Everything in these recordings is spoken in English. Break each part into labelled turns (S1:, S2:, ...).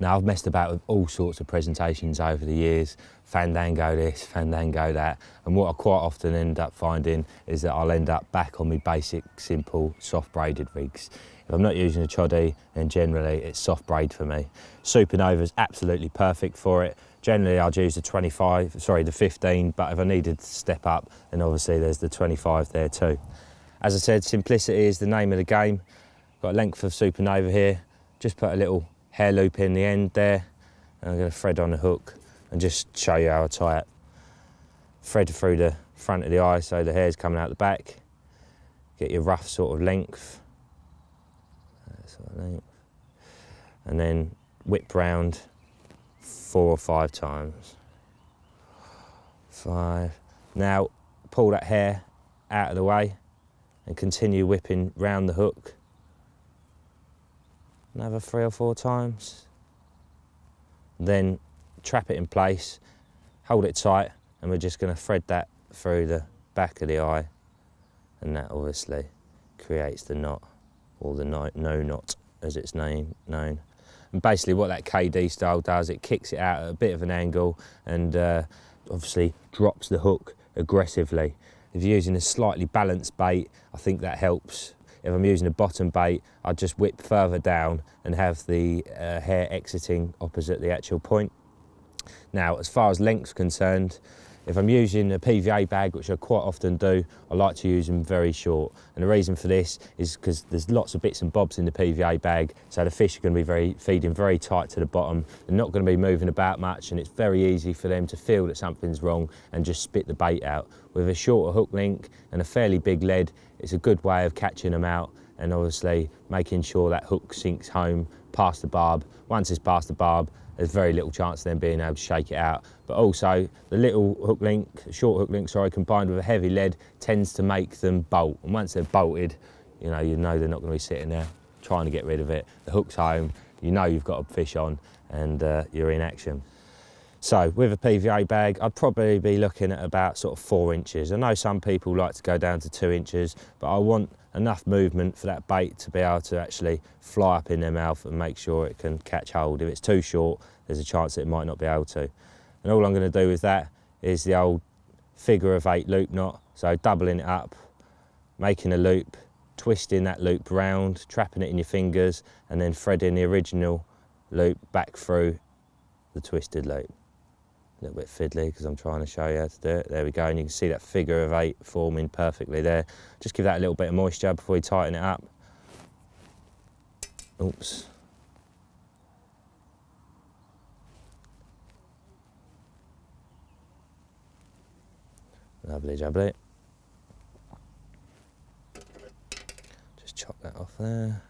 S1: Now, I've messed about with all sorts of presentations over the years, fandango this, fandango that, and what I quite often end up finding is that I'll end up back on my basic, simple, soft braided rigs. If I'm not using a choddy, then generally it's soft braid for me. Supernova's absolutely perfect for it. Generally I'd use the 15, but if I needed to step up, then obviously there's the 25 there too. As I said, simplicity is the name of the game. Got a length of Supernova here, just put a little hair loop in the end there, and I'm going to thread on the hook and just show you how I tie it. Thread through the front of the eye so the hair's coming out the back. Get your rough sort of length. And then whip round 4 or 5 times. 5. Now pull that hair out of the way and continue whipping round the hook. Another 3 or 4 times. Then trap it in place, hold it tight, and we're just going to thread that through the back of the eye, and that obviously creates the knot, or the no knot as it's known. And basically what that KD style does, it kicks it out at a bit of an angle and obviously drops the hook aggressively. If you're using a slightly balanced bait, I think that helps. If I'm using a bottom bait, I'd just whip further down and have the hair exiting opposite the actual point. Now, as far as length's concerned, if I'm using a PVA bag, which I quite often do, I like to use them very short. And the reason for this is because there's lots of bits and bobs in the PVA bag, so the fish are going to be feeding very tight to the bottom. They're not going to be moving about much, and it's very easy for them to feel that something's wrong and just spit the bait out. With a shorter hook length and a fairly big lead, it's a good way of catching them out and obviously making sure that hook sinks home past the barb. Once it's past the barb, there's very little chance of them being able to shake it out. But also, the little hook length, short hook length, sorry, combined with a heavy lead tends to make them bolt. And once they're bolted, you know they're not going to be sitting there trying to get rid of it. The hook's home, you know you've got a fish on, and you're in action. So with a PVA bag, I'd probably be looking at about sort of 4 inches. I know some people like to go down to 2 inches, but I want enough movement for that bait to be able to actually fly up in their mouth and make sure it can catch hold. If it's too short, there's a chance that it might not be able to. And all I'm going to do with that is the old figure of 8 loop knot. So doubling it up, making a loop, twisting that loop round, trapping it in your fingers, and then threading the original loop back through the twisted loop. A little bit fiddly because I'm trying to show you how to do it. There we go, and you can see that figure of 8 forming perfectly there. Just give that a little bit of moisture before you tighten it up. Oops. Lovely jubbly. Just chop that off there.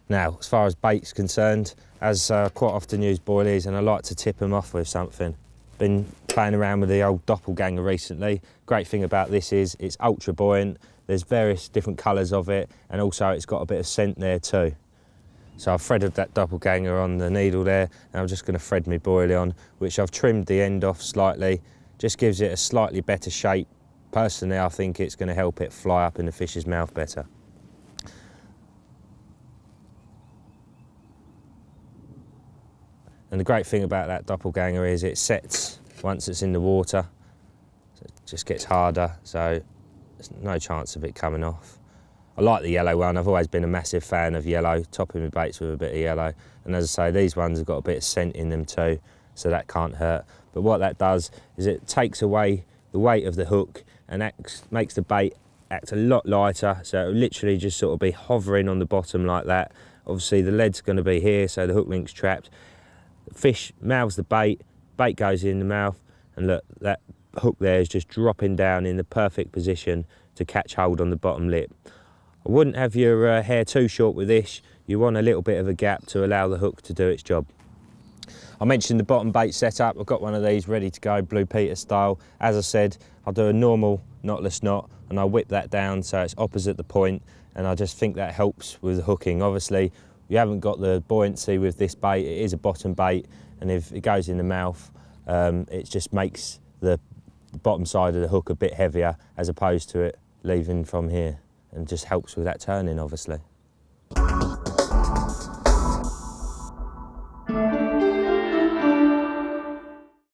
S1: Now, as far as bait's concerned, as I quite often use boilies and I like to tip them off with something. Been playing around with the old doppelganger recently. Great thing about this is it's ultra buoyant. There's various different colours of it, and also it's got a bit of scent there too. So I've threaded that doppelganger on the needle there, and I'm just going to thread my boilie on, which I've trimmed the end off slightly. Just gives it a slightly better shape. Personally, I think it's going to help it fly up in the fish's mouth better. And the great thing about that doppelganger is it sets once it's in the water. So it just gets harder, so there's no chance of it coming off. I like the yellow one. I've always been a massive fan of yellow, topping my baits with a bit of yellow. And as I say, these ones have got a bit of scent in them too, so that can't hurt. But what that does is it takes away the weight of the hook and makes the bait act a lot lighter, so it'll literally just sort of be hovering on the bottom like that. Obviously the lead's going to be here, so the hook link's trapped. The fish mouths the bait, bait goes in the mouth, and look, that hook there is just dropping down in the perfect position to catch hold on the bottom lip. I wouldn't have your hair too short with this. You want a little bit of a gap to allow the hook to do its job. I mentioned the bottom bait setup. I've got one of these ready to go, Blue Peter style. As I said, I'll do a normal knotless knot and I'll whip that down so it's opposite the point, and I just think that helps with the hooking. Obviously, you haven't got the buoyancy with this bait. It is a bottom bait, and if it goes in the mouth, it just makes the bottom side of the hook a bit heavier as opposed to it leaving from here, and just helps with that turning, obviously.